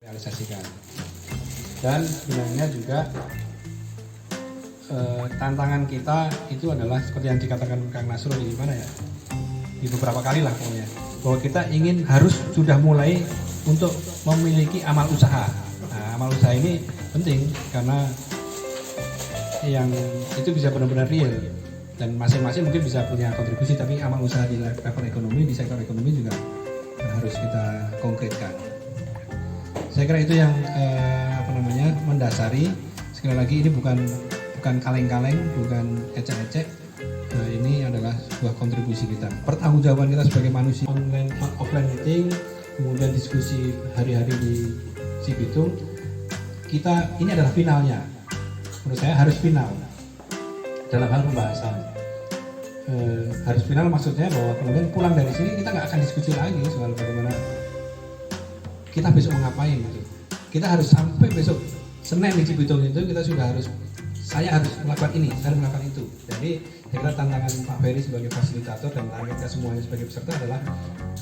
realisasikan. Dan sebenarnya juga tantangan kita itu adalah seperti yang dikatakan Kang Nasrul di mana ya, di beberapa kali lah pokoknya, bahwa kita ingin harus sudah mulai untuk memiliki amal usaha. Nah, amal usaha ini penting karena yang itu bisa benar-benar real dan masing-masing mungkin bisa punya kontribusi, tapi amal usaha di level ekonomi, di sektor ekonomi juga harus kita konkretkan. Saya kira itu yang mendasari. Sekali lagi ini bukan kaleng-kaleng, bukan ecek-ecek. Ini adalah sebuah kontribusi kita. Pertanggungjawaban kita sebagai manusia, online offline meeting, kemudian diskusi hari-hari di Cibitung. Kita ini adalah finalnya. Menurut saya harus final dalam hal pembahasan. Harus final maksudnya bahwa kemudian pulang dari sini kita nggak akan diskusi lagi soal bagaimana kita besok mau ngapain gitu. Kita harus sampai besok Senin di Cibitung itu saya harus melakukan ini, saya harus melakukan itu. Jadi saya kira tantangan Pak Ferry sebagai fasilitator dan kita semuanya sebagai peserta adalah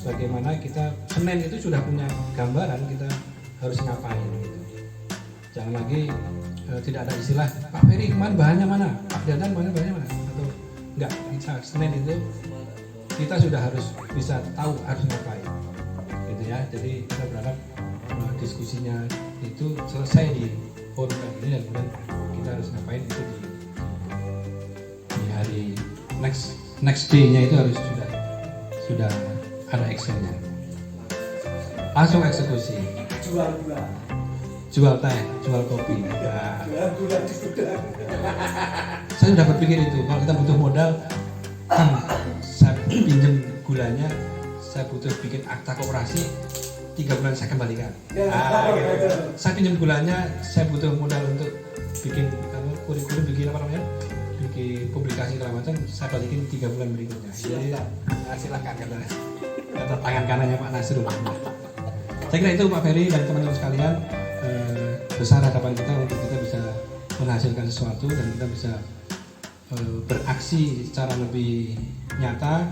bagaimana kita Senin itu sudah punya gambaran kita harus ngapain gitu. Jangan lagi tidak ada istilah Pak Ferry kemarin bahannya mana, Pak Dadan mana bahannya mana, atau enggak. Senin itu kita sudah harus bisa tahu harus ngapain gitu ya. Jadi kita berharap diskusinya itu selesai di forum ini dan kemudian kita harus ngapain itu di hari next day-nya itu harus sudah ada actionnya, langsung eksekusi, jual teh, jual kopi. Nah, saya sudah berpikir itu kalau kita butuh modal, saya pinjam gulanya, saya butuh bikin akta koperasi 3 bulan saya kembalikan. Gitu. Saya pinjam gulanya, saya butuh modal untuk bikin kurikulum, bikin publikasi segala macam, saya balikin 3 bulan berikutnya. Jadi silakan kata tangan kanannya Pak Nasrul. Saya kira itu Pak Ferry dan teman-teman sekalian, besar harapan kita untuk kita bisa menghasilkan sesuatu dan kita bisa beraksi secara lebih nyata,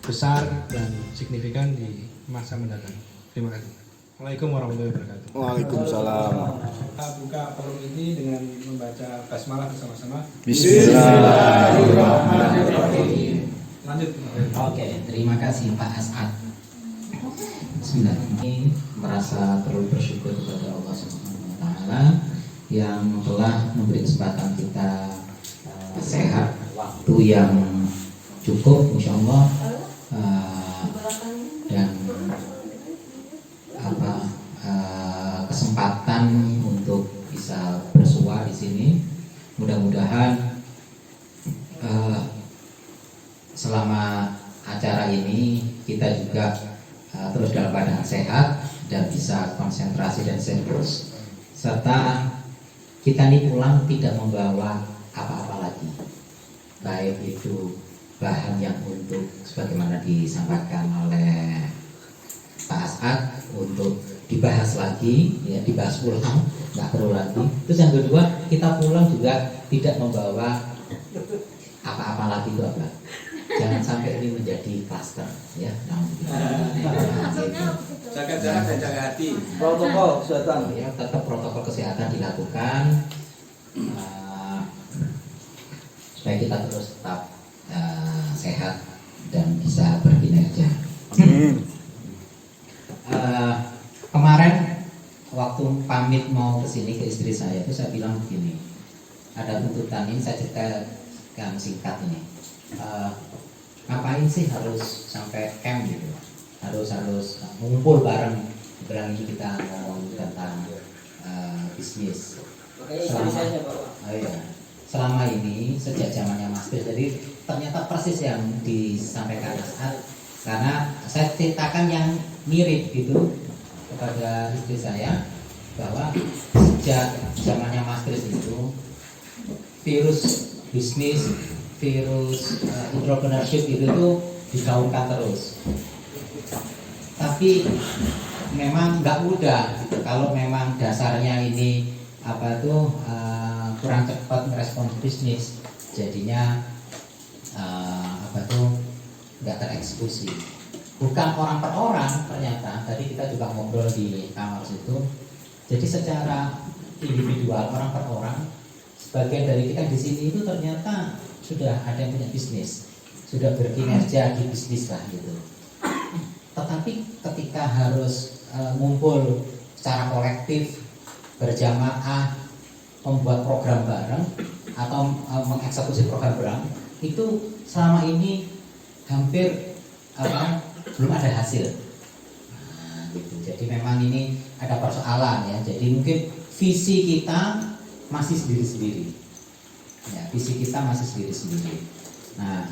besar dan signifikan di masa mendatang. Terima kasih. Assalamualaikum warahmatullahi wabarakatuh. Waalaikumsalam. Kita buka forum ini dengan membaca basmalah bersama-sama. Bismillahirrahmanirrahim. Lanjut. Oke, terima kasih Pak As'ad. Bismillah. Ini merasa perlu bersyukur kepada Allah Subhanahu wa taala yang telah memberi kesempatan kita sehat, waktu yang cukup insyaallah, dan kesempatan untuk bisa bersua di sini. Mudah-mudahan selama acara ini kita juga terus dalam keadaan sehat dan bisa konsentrasi dan serius, serta kita ini pulang tidak membawa apa-apa lagi, baik itu bahan yang untuk sebagaimana disampaikan oleh Pak As'ad untuk dibahas lagi, ya, dibahas ulang, nggak perlu lagi. Terus yang kedua, kita pulang juga tidak membawa apa-apa lagi itu apa? Jangan sampai ini menjadi klaster, ya. Jaga jarak dan jaga hati. Protokol kesehatan, ya, tetap protokol kesehatan dilakukan supaya kita terus tetap sehat dan bisa berkinerja. Kemarin waktu pamit mau ke sini ke istri saya itu saya bilang begini, ada tuntutan ini, saya ceritakan singkat ini. Ngapain sih harus sampai camp gitu, harus ngumpul bareng, berani kita ngomong tentang bisnis. Selama ini sejak zamannya Mas Pir, jadi ternyata persis yang disampaikan Mas Ad, karena saya ceritakan yang mirip gitu kepada istri saya, bahwa sejak zamannya Mas Kris itu virus bisnis, virus entrepreneurship itu tuh digaungkan terus. Tapi memang nggak mudah gitu, kalau memang dasarnya ini kurang cepat merespons bisnis, jadinya nggak tereksekusi. Bukan orang per orang, ternyata tadi kita juga ngobrol di kamar situ, Jadi secara individual, orang per orang, sebagian dari kita di sini itu ternyata sudah ada yang punya bisnis, sudah berkinerja di bisnis lah gitu. Tetapi ketika harus ngumpul secara kolektif, berjamaah, membuat program bareng atau mengeksekusi program bareng, itu selama ini hampir belum ada hasil. Nah, gitu. Jadi memang ini ada persoalan ya. Jadi mungkin visi kita masih sendiri-sendiri. Ya, visi kita masih sendiri-sendiri. Nah,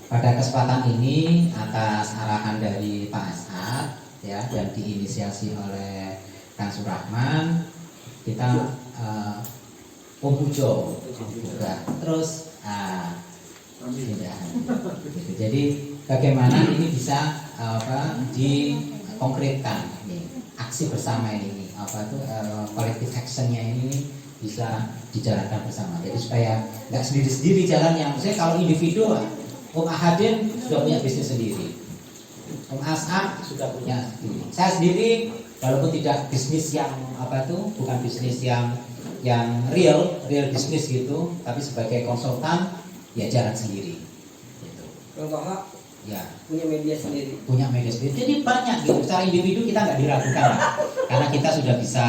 pada kesempatan ini atas arahan dari Pak As'ad ya dan diinisiasi oleh Kang Surahman, kita Om Pujo juga terus gitu. Jadi bagaimana ini bisa dikonkretkan aksi bersama ini collective actionnya ini bisa dijalankan bersama. Jadi supaya nggak sendiri-sendiri jalannya. Misalnya kalau individu, Om Ahadin sudah punya bisnis sendiri, Om As'ad sudah punya sendiri. Saya sendiri walaupun tidak bisnis yang bukan bisnis yang real bisnis gitu, tapi sebagai konsultan ya jalan sendiri. Gitu. Kalau Bapak ya punya media sendiri. Punya media sendiri. Jadi banyak gitu. Secara individu kita nggak diragukan karena kita sudah bisa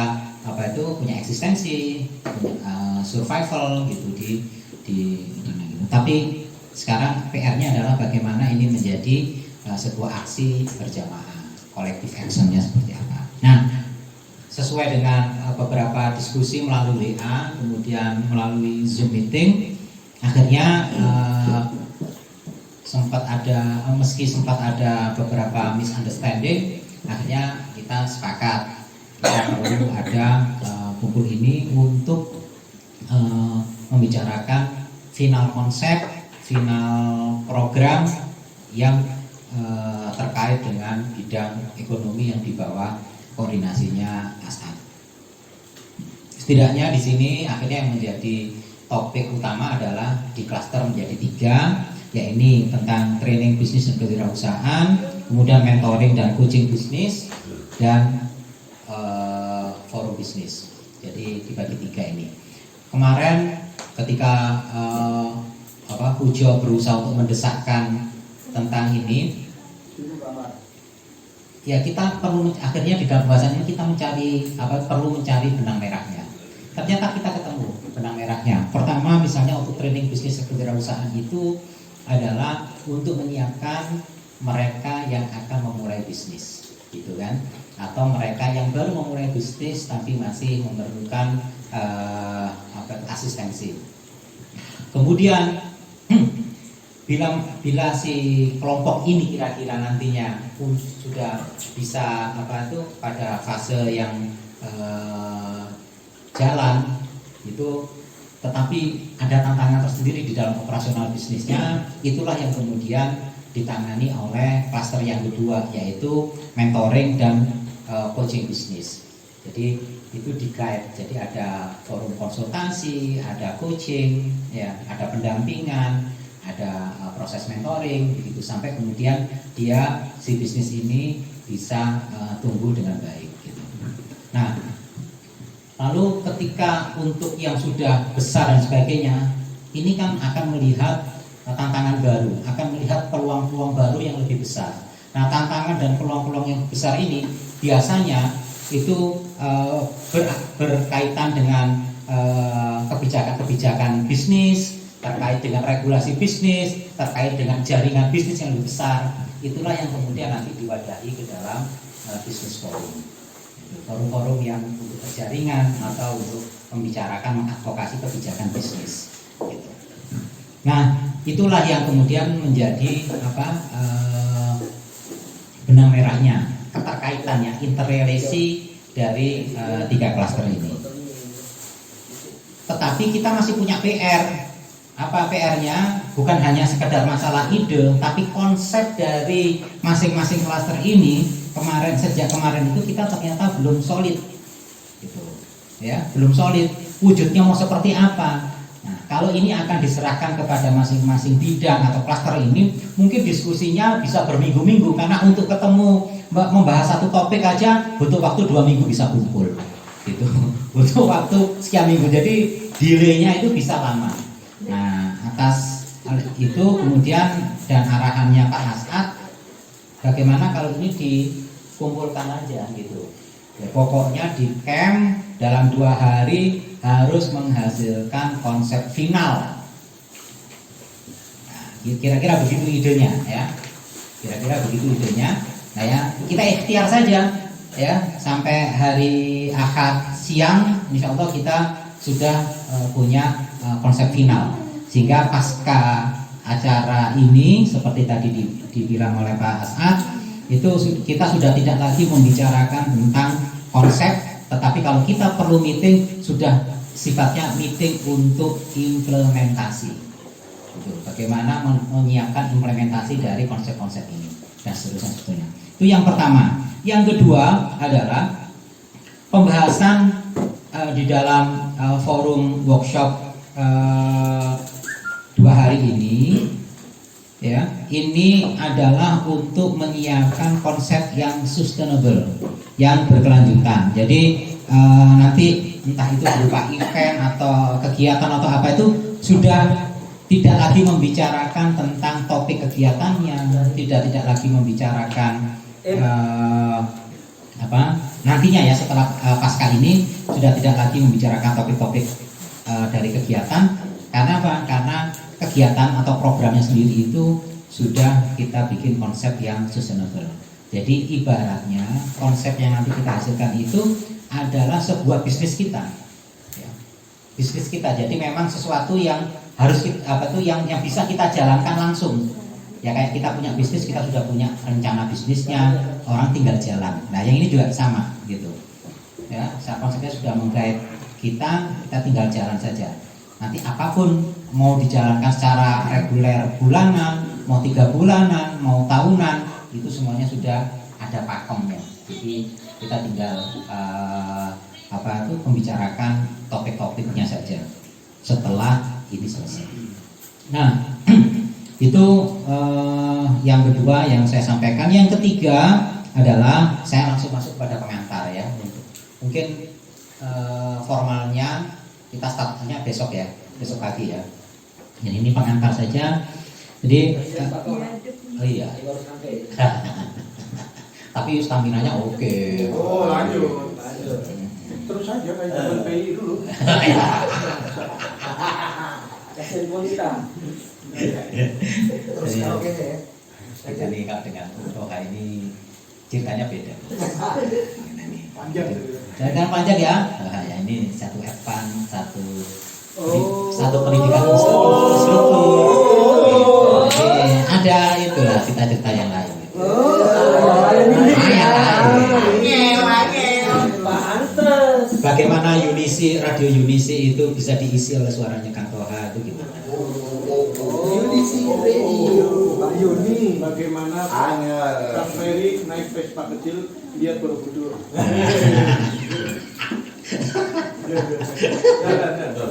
punya eksistensi, punya survival gitu di gitu. Tapi sekarang PR-nya adalah bagaimana ini menjadi sebuah aksi berjamaah, collective action-nya seperti apa. Nah, sesuai dengan beberapa diskusi melalui WA, kemudian melalui Zoom meeting, akhirnya meski sempat ada beberapa misunderstanding, akhirnya kita sepakat kita perlu ada kumpul ini untuk membicarakan final konsep, final program yang terkait dengan bidang ekonomi yang di bawah koordinasinya As'ad. Setidaknya di sini akhirnya yang menjadi topik utama adalah di klaster menjadi 3, yaitu tentang training bisnis dan kewirausahaan, kemudian mentoring dan coaching bisnis, dan forum bisnis. Jadi dibagi 3 ini. Kemarin ketika Pujo berusaha untuk mendesakkan tentang ini, ya kita perlu akhirnya di dalam bahasan ini kita perlu mencari benang merahnya. Ternyata kita ketemu benang merahnya. Pertama misalnya untuk training bisnis kewirausahaan itu adalah untuk menyiapkan mereka yang akan memulai bisnis, gitu kan? Atau mereka yang baru memulai bisnis tapi masih memerlukan asistensi. Kemudian bila si kelompok ini kira-kira nantinya pun sudah bisa pada fase yang jalan itu, tetapi ada tantangan tersendiri di dalam operasional bisnisnya, itulah yang kemudian ditangani oleh klaster yang kedua, yaitu mentoring dan coaching bisnis. Jadi itu di-guide, jadi ada forum konsultasi, ada coaching, ya, ada pendampingan, ada proses mentoring, begitu sampai kemudian si bisnis ini bisa tumbuh dengan baik. Gitu. Nah, lalu ketika untuk yang sudah besar dan sebagainya, ini kan akan melihat tantangan baru, akan melihat peluang-peluang baru yang lebih besar. Nah, tantangan dan peluang-peluang yang besar ini biasanya itu berkaitan dengan kebijakan-kebijakan bisnis, terkait dengan regulasi bisnis, terkait dengan jaringan bisnis yang lebih besar. Itulah yang kemudian nanti diwadahi ke dalam bisnis forum. Forum-forum yang untuk jaringan atau untuk membicarakan, mengadvokasi kebijakan bisnis. Gitu. Nah, itulah yang kemudian menjadi benang merahnya, keterkaitannya, interrelasi dari 3 klaster ini. Tetapi kita masih punya PR. Apa PR-nya? Bukan hanya sekedar masalah ide, tapi konsep dari masing-masing klaster ini sejak kemarin itu kita ternyata belum solid, gitu, ya, belum solid. Wujudnya mau seperti apa? Nah, kalau ini akan diserahkan kepada masing-masing bidang atau klaster ini, mungkin diskusinya bisa berminggu-minggu karena untuk ketemu membahas satu topik aja butuh waktu 2 minggu bisa kumpul gitu. Butuh waktu sekian minggu, jadi delaynya itu bisa lama. Nah, atas hal itu kemudian dan arahannya Pak As'ad, bagaimana kalau ini dikumpulkan aja gitu ya, pokoknya di camp dalam 2 hari harus menghasilkan konsep final. Nah, kira-kira begitu idenya ya. Kira-kira begitu idenya. Nah ya, kita ikhtiar saja ya, sampai hari Ahad siang insya Allah kita sudah punya konsep final, sehingga pasca acara ini seperti tadi dibilang oleh Pak As'ad, itu kita sudah tidak lagi membicarakan tentang konsep, tetapi kalau kita perlu meeting sudah sifatnya meeting untuk implementasi. Bagaimana menyiapkan implementasi dari konsep-konsep ini dan seterusnya. Itu yang pertama. Yang kedua adalah pembahasan di dalam forum workshop 2 hari ini. Ya, ini adalah untuk menyiapkan konsep yang sustainable, yang berkelanjutan. Jadi nanti entah itu berupa event atau kegiatan atau apa itu sudah tidak lagi membicarakan tentang topik kegiatannya, tidak lagi membicarakan nantinya ya setelah pasca ini sudah tidak lagi membicarakan topik-topik dari kegiatan. Karena apa? Karena kegiatan atau programnya sendiri itu sudah kita bikin konsep yang sustainable. Jadi ibaratnya konsep yang nanti kita hasilkan itu adalah sebuah bisnis kita, ya. Bisnis kita. Jadi memang sesuatu yang harus yang bisa kita jalankan langsung. Ya kayak kita punya bisnis, kita sudah punya rencana bisnisnya, orang tinggal jalan. Nah yang ini juga sama gitu. Ya, konsepnya sudah menggait kita tinggal jalan saja. Nanti apapun mau dijalankan secara reguler bulanan, mau 3 bulanan, mau tahunan, itu semuanya sudah ada pakemnya. Jadi kita tinggal membicarakan topik-topiknya saja setelah ini selesai. Nah itu yang kedua yang saya sampaikan. Yang ketiga adalah saya langsung masuk pada pengantar ya. Mungkin formalnya kita startnya besok ya, besok pagi ya. Jadi ini pengantar saja. Jadi oh iya. Tapi stamina-nya oke. Oh lanjut. Terus aja kayak zaman PI dulu. Kasih kita. Terus oke ya. Jadi kalau dengan Toha ini ceritanya beda. Panjang. Jangan panjang ya. Nah, ya ini satu advance, satu pendidikan struktur. Ada itulah cerita-cerita yang lain. Bagaimana radio Unisi itu bisa diisi oleh suaranya Kang Toha itu gimana? Unisi Radio. Pak Yuni, bagaimana Kang Ferry naik Vespa kecil lihat Borobudur.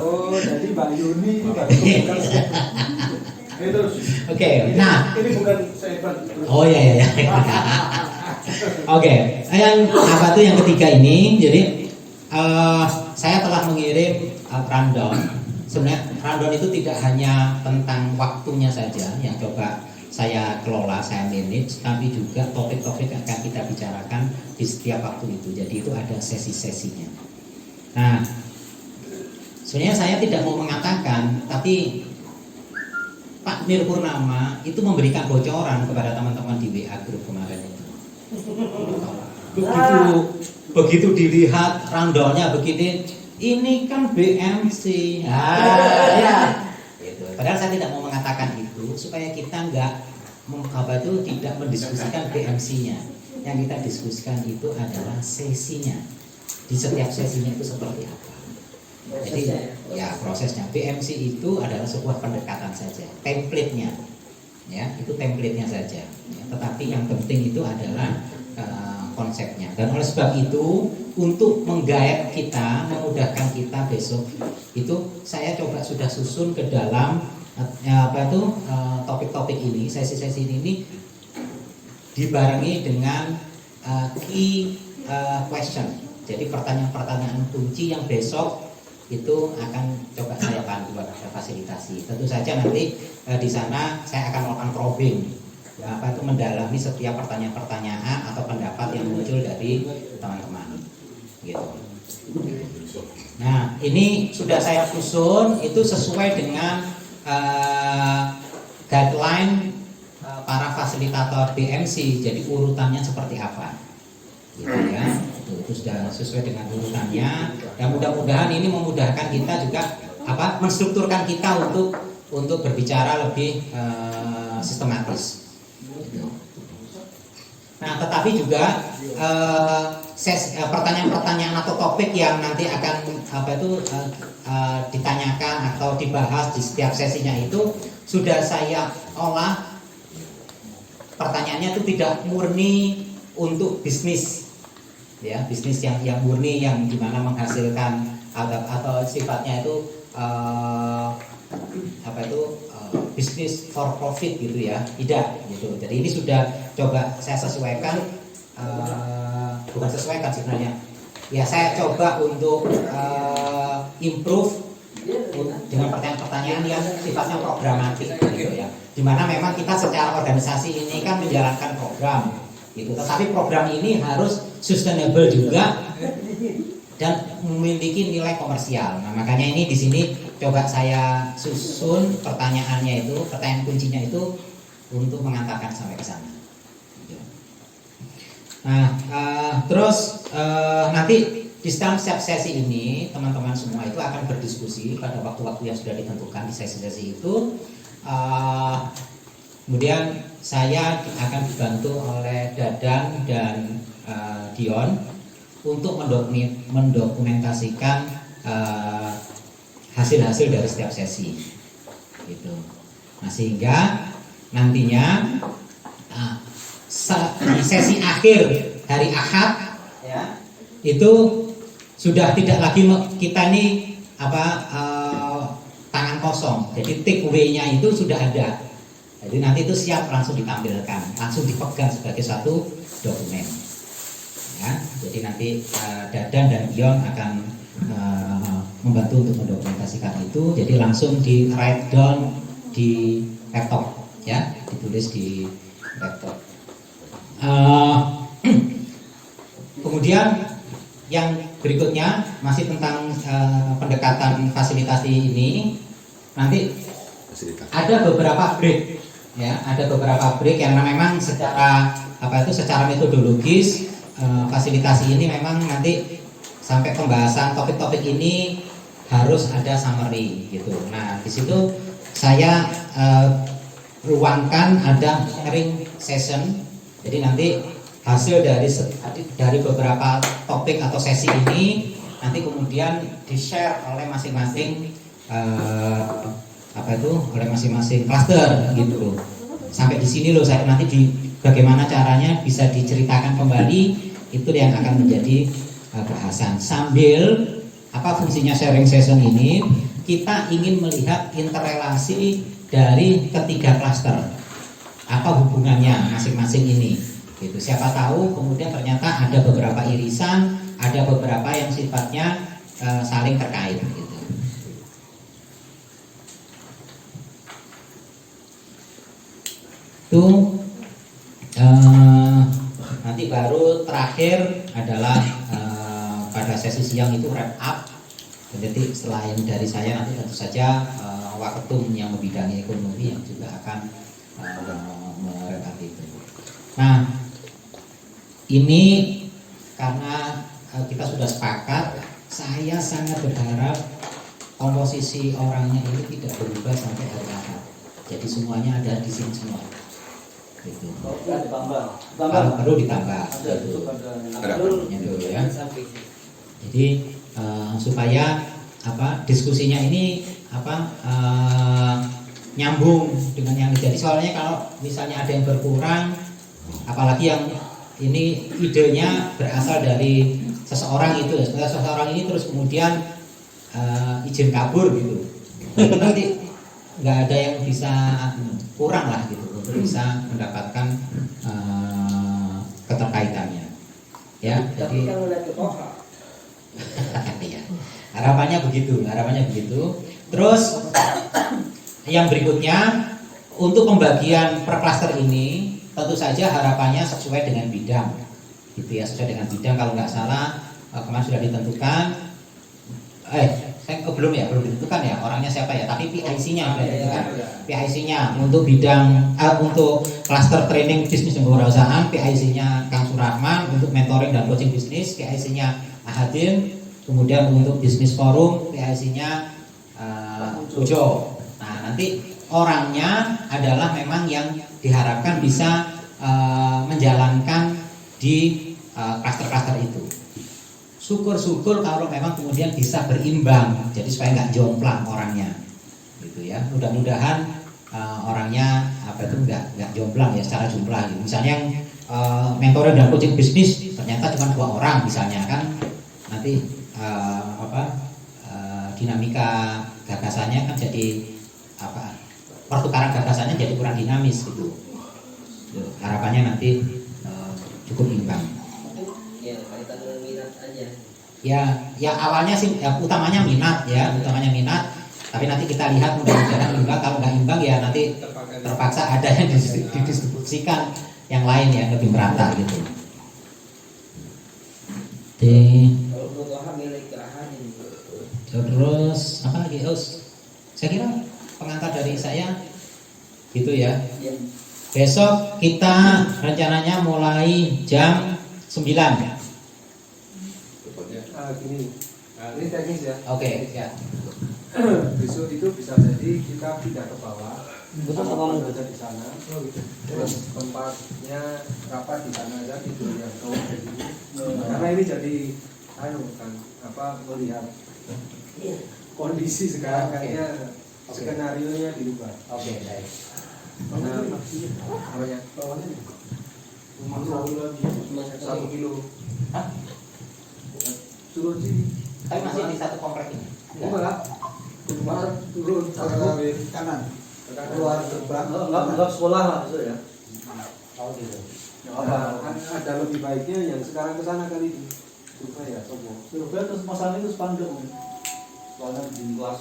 Oh, jadi Mbak Yuni terus. Oke, nah ini bukan saya. Oh ya. Oke, yang apa tuh yang ketiga ini? Jadi saya telah mengirim rundown. Sebenarnya rundown itu tidak hanya tentang waktunya saja yang coba saya kelola, saya manage, tapi juga topik-topik yang akan kita bicarakan di setiap waktu itu. Jadi itu ada sesi-sesinya. Nah, sebenarnya saya tidak mau mengatakan, tapi Pak Mir Purnama itu memberikan bocoran kepada teman-teman di WA grup kemarin itu. Begitu dilihat rundownnya begini, ini kan BMC. Ya. Gitu. Padahal saya tidak mau mengatakan itu supaya kita tidak mendiskusikan BMC-nya. Yang kita diskusikan itu adalah sesinya. Di setiap sesinya itu seperti apa. Jadi ya prosesnya BMC itu adalah sebuah pendekatan saja, template-nya, ya itu template-nya saja. Ya, tetapi yang penting itu adalah konsepnya. Dan oleh sebab itu untuk menggait kita, memudahkan kita besok itu saya coba sudah susun ke dalam topik-topik ini, sesi-sesi ini dibarengi dengan key question. Jadi pertanyaan-pertanyaan kunci yang besok itu akan coba saya pandu atau fasilitasi. Tentu saja nanti di sana saya akan melakukan probing, ya, apa itu mendalami setiap pertanyaan-pertanyaan atau pendapat yang muncul dari teman-teman. Gitu. Nah, ini sudah saya susun itu sesuai dengan guideline para fasilitator BMC. Jadi urutannya seperti apa, gitu ya. Itu sudah sesuai dengan urutannya. Dan mudah-mudahan ini memudahkan kita juga menstrukturkan kita untuk berbicara lebih sistematis. Nah, tetapi juga pertanyaan-pertanyaan atau topik yang nanti akan ditanyakan atau dibahas di setiap sesinya itu sudah saya olah. Pertanyaannya itu tidak murni untuk bisnis, ya, bisnis yang murni yang dimana menghasilkan atau sifatnya itu bisnis for profit gitu ya, tidak gitu. Jadi ini sudah coba saya sesuaikan, bukan sesuaikan sebenarnya ya, saya coba untuk improve dengan pertanyaan-pertanyaan yang sifatnya programatik gitu ya, dimana memang kita secara organisasi ini kan menjalankan program gitu, tetapi program ini harus sustainable juga dan memiliki nilai komersial. Nah, makanya ini di sini coba saya susun pertanyaannya itu, pertanyaan kuncinya itu untuk mengantarkan sampai ke sana. Nah, terus nanti di setiap sesi ini teman-teman semua itu akan berdiskusi pada waktu-waktu yang sudah ditentukan di sesi-sesi itu. Kemudian saya akan dibantu oleh Dadan dan Dion untuk mendokumentasikan hasil-hasil dari setiap sesi, gitu. Nah, sehingga nantinya di sesi akhir hari Ahad, ya, itu sudah tidak lagi kita ini tangan kosong. Jadi take away-nya itu sudah ada. Jadi nanti itu siap langsung ditampilkan, langsung dipegang sebagai satu dokumen. Ya, jadi nanti Dadan dan Dion akan membantu untuk mendokumentasikan itu. Jadi langsung di write down di laptop, ya, ditulis di laptop. Kemudian yang berikutnya masih tentang pendekatan fasilitasi ini, nanti ada beberapa break, ya, ada beberapa break yang memang secara secara metodologis fasilitasi ini memang nanti sampai pembahasan topik-topik ini harus ada summary gitu. Nah, di situ saya ruangkan ada sharing session. Jadi nanti hasil dari beberapa topik atau sesi ini nanti kemudian di-share oleh masing-masing oleh masing-masing cluster gitu. Sampai di sini loh saya nanti bagaimana caranya bisa diceritakan kembali, itu yang akan menjadi bahasan. Sambil fungsinya sharing session ini, kita ingin melihat interrelasi dari ketiga cluster. Apa hubungannya masing-masing ini? Gitu. Siapa tahu kemudian ternyata ada beberapa irisan, ada beberapa yang sifatnya saling terkait. Gitu. Itu nanti baru terakhir adalah pada sesi siang itu wrap up. Jadi selain dari saya nanti tentu saja Waketum yang membidangi ekonomi yang juga akan mereka itu. Nah, ini karena kita sudah sepakat, saya sangat berharap komposisi orangnya ini tidak berubah sampai hari Ahad. Jadi semuanya ada di sini semua. Gitu. Perlu ditambah. Gitu ya. Jadi supaya diskusinya ini nyambung dengan yang jadi. Soalnya kalau misalnya ada yang berkurang, apalagi yang ini idenya berasal dari seseorang itu, ya, seseorang ini terus kemudian izin kabur gitu, nanti nggak ada yang bisa kurang lah gitu untuk bisa mendapatkan keterkaitannya. Ya, Tapi jadi kan udah ke Toha. ya, harapannya begitu. Terus yang berikutnya untuk pembagian per klaster ini tentu saja harapannya sesuai dengan bidang, gitu ya, sesuai dengan bidang. Kalau nggak salah kemarin sudah ditentukan, belum ditentukan ya orangnya siapa ya, tapi PIC-nya sudah ditentukan. PIC-nya untuk bidang untuk klaster training bisnis dan kewirausahaan, PIC-nya Kang Surahman, untuk mentoring dan coaching bisnis, PIC-nya Ahadin, kemudian untuk bisnis forum, PIC-nya Ujo. Nah, nanti orangnya adalah memang yang diharapkan bisa menjalankan di klaster-klaster itu. Syukur-syukur kalau memang kemudian bisa berimbang, jadi supaya nggak jomplang orangnya, gitu ya. Mudah-mudahan orangnya nggak jomplang ya secara jumlah. Gitu. Misalnya yang mentoring dan coaching bisnis ternyata cuma 2 orang misalnya, kan nanti dinamika gagasannya kan jadi pertukaran gagasannya jadi kurang dinamis gitu. Harapannya nanti cukup imbang. Ya, kaitan dengan minat aja. Ya awalnya sih utamanya minat. Tapi nanti kita lihat mudah-mudahan imbang. Kalau nggak imbang ya nanti terpaksa ada yang didistribusikan yang lain yang lebih merata gitu. Kalau menurut Toha milik Ahadin. Terus apa lagi? Saya kira pengantar dari saya gitu ya. Besok kita rencananya mulai jam 9. Gini, ini teknis ya. Oke, ya. Besok itu bisa jadi kita pindah ke bawah. Betul sama belajar di sana. Terus tempatnya rapat di sana aja, tidur yang kayak gini. Karena ini jadi melihat kondisi sekarang kayaknya skenario nya dirubah. Oke, baik. Banyak bawahnya. Rumah 1 kilo. Hah? Turun sini. Tapi masih di satu komplek ini. Enggak. Keluar turun ke kanan. Keluar gerbang. Enggak sekolah lah itu ya. Oh gitu. Ada lebih baiknya yang sekarang ke sana kali ini. Survei ya, Survei terus masalah itu spanduk. Soalnya di kelas.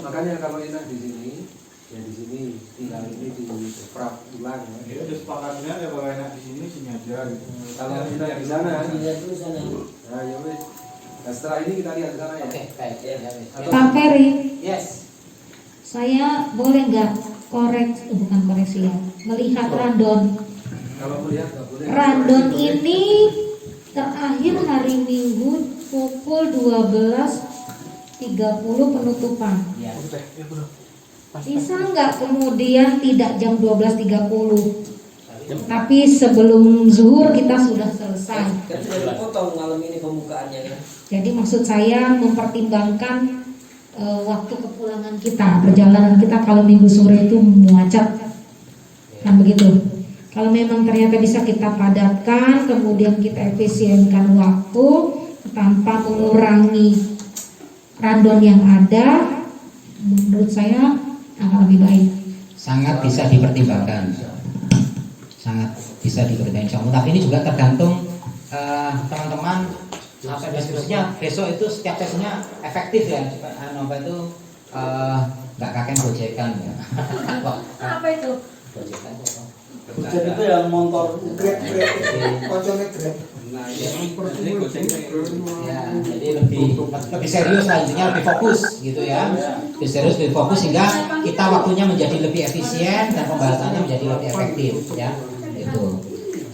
Makanya kalau enak di sini, ya di sini, tinggal ini di prap ulang ya. Ya udah sepakatnya ya kalau enak di sini aja gitu. Kalau enak di sana, Dilihat dulu sana. nah ya wes. Nah, setelah ini kita lihat ke sana ya. Oke, baik. Ya, Pak Ferry, Yes. saya boleh nggak bukan koreksi ya, melihat random. Kalau melihat nggak boleh. Random ini terakhir hari Minggu pukul 12.30 penutupan. Ya. Bisa nggak kemudian tidak jam 12.30, tapi sebelum zuhur kita sudah selesai. Kan sudah dipotong malam ini pembukaannya kan. Jadi maksud saya mempertimbangkan waktu kepulangan kita, perjalanan kita kalau minggu sore itu macet, kan begitu. Kalau memang ternyata bisa kita padatkan, kemudian kita efisienkan waktu tanpa mengurangi random yang ada, menurut saya akan lebih baik. Sangat bisa dipertimbangkan. Tapi ini juga tergantung teman-teman apa diskusinya besok itu setiap sesinya efektif ya. Nggak kakek gojekan ya. Apa itu? Gojekan kok. Hujan itu yang motor Grab, koncone Grab. Nah, Ya, jadi lebih serius lah, intinya lebih fokus gitu ya. Lebih serius, lebih fokus sehingga kita waktunya menjadi lebih efisien dan pembahasannya menjadi lebih efektif ya. Itu.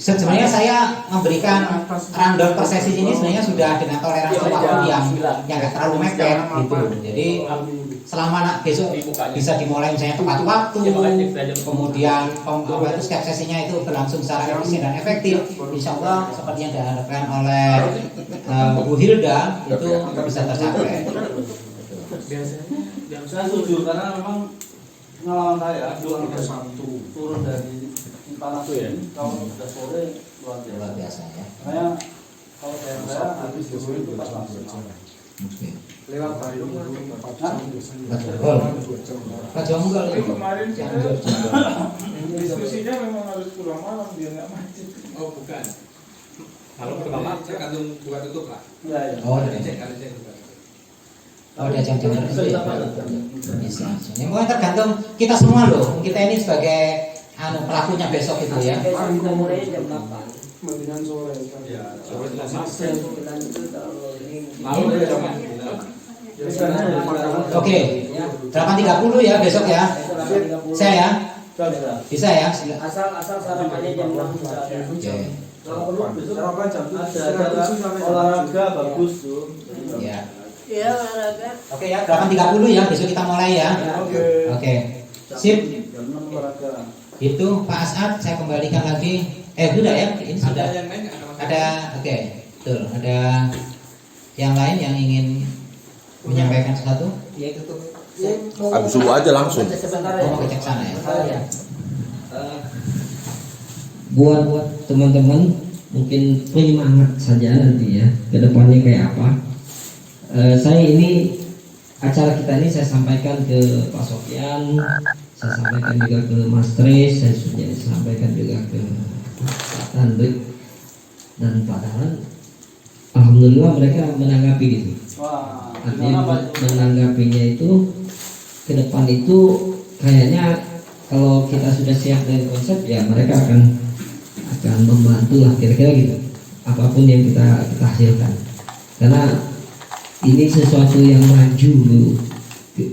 Sebenarnya saya memberikan rundown per sesi ini sebenarnya sudah dengan toleransi waktu yang nggak terlalu mepet gitu. Jadi selama besok bisa dimulai misalnya tepat waktu, kemudian itu setiap sesinya itu berlangsung secara efisien dan efektif, insya Allah seperti yang diharapkan oleh Bu Hilda itu bisa tercapai. saya setuju karena memang pengalaman saya turun dari panas ini kalau sudah sore Luar biasa ya. Makanya kalau saya habis zuhur itu pas langsung. Oke. Lewat Bandung kan. Pak Jonggol Tapi itu. kemarin kita diskusinya memang harus pulang malam biar nggak macet. Oh bukan. Kalau pertama tergantung buka tutup lah. Ya, ya. Oh, Kali ada. cek buka tutup. Oh, ada jam-jam tertentu Bisa ya? kita Bisa. Ya, mungkin tergantung kita semua loh. Kita ini sebagai pelakunya besok itu ya. Besok kita mulai jam 8. Mendingan sore kan. Ya, sore sudah Maksud. Kita itu kalau ini Lalu dia jam 9. Biasanya makanan. Oke. 8.30 ya besok ya. besok 8.30. Saya ya. Bisa. Bisa ya? Asal sarapannya jam 6 sudah ada. Oke. Kalau perlu besok Sarapan jam ada olahraga bagus tuh. Ya. Iya olahraga. Oke ya, 8.30 ya besok kita mulai ya. Oke. Oke. Sip. Jam 6 olahraga. Itu Pak As'ad saya kembalikan lagi. Sudah ya, ini Ada sudah. yang lain nggak ada masalah? Ada, oke, betul. Ada yang lain yang ingin menyampaikan sesuatu? Ya tutup. Habis subuh aja langsung. Sebentar Oh, ya. mau ke cek sana ya? Ya. Buat teman-teman mungkin penyemangat saja nanti ya ke depannya kayak apa. Saya ini acara kita ini saya sampaikan ke Pak Sofyan, saya sampaikan juga ke Mas Tris, saya sudah sampaikan juga ke Pak Tanduk, dan padahal alhamdulillah mereka menanggapi gitu. Wah, Artinya gimana Pak? menanggapinya itu ke depan itu kayaknya kalau kita sudah siap dengan konsep ya mereka akan membantu lah kira-kira gitu apapun yang kita hasilkan, karena ini sesuatu yang maju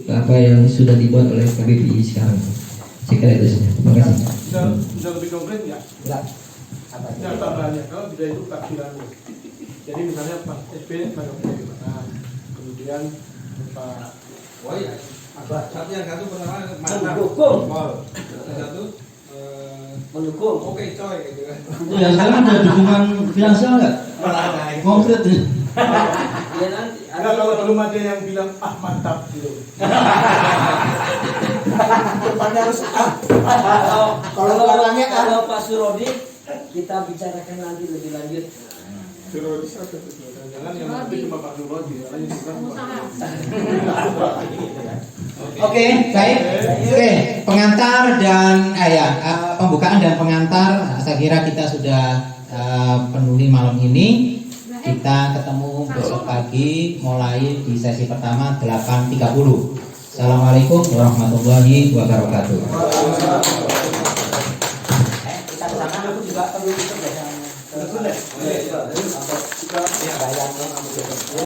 apa yang sudah dibuat oleh KBBI sekarang. Saya kira itu saja. Terima kasih. Bisa lebih konkret ya? Enggak. Apa? Ya tambahannya kalau tidak itu takbiran. Jadi misalnya Pak SB tanggapnya gimana? Kemudian Pak Oh iya. Satu yang satu pertama mantap. Mendukung. Wow. Yang satu Mendukung. oke coy gitu kan. Ya sekarang ada dukungan finansial nggak? Konkret ya. Ya nanti. Enggak, kalau belum ada yang bilang mantap gitu. Depannya harus Kalau belakangnya kalau Pak Surodi kita bicarakan nanti lebih lanjut. Suruh bisa jangan yang nanti cuma Pak Surodi, lain Oke, baik. Oke, pengantar dan pembukaan dan pengantar saya kira kita sudah penuhi malam ini. Kita ketemu besok pagi mulai di sesi pertama 8.30. Assalamualaikum warahmatullahi wabarakatuh. Kita kesana aku juga perlu ikut ya. Betul ya? Bayarnya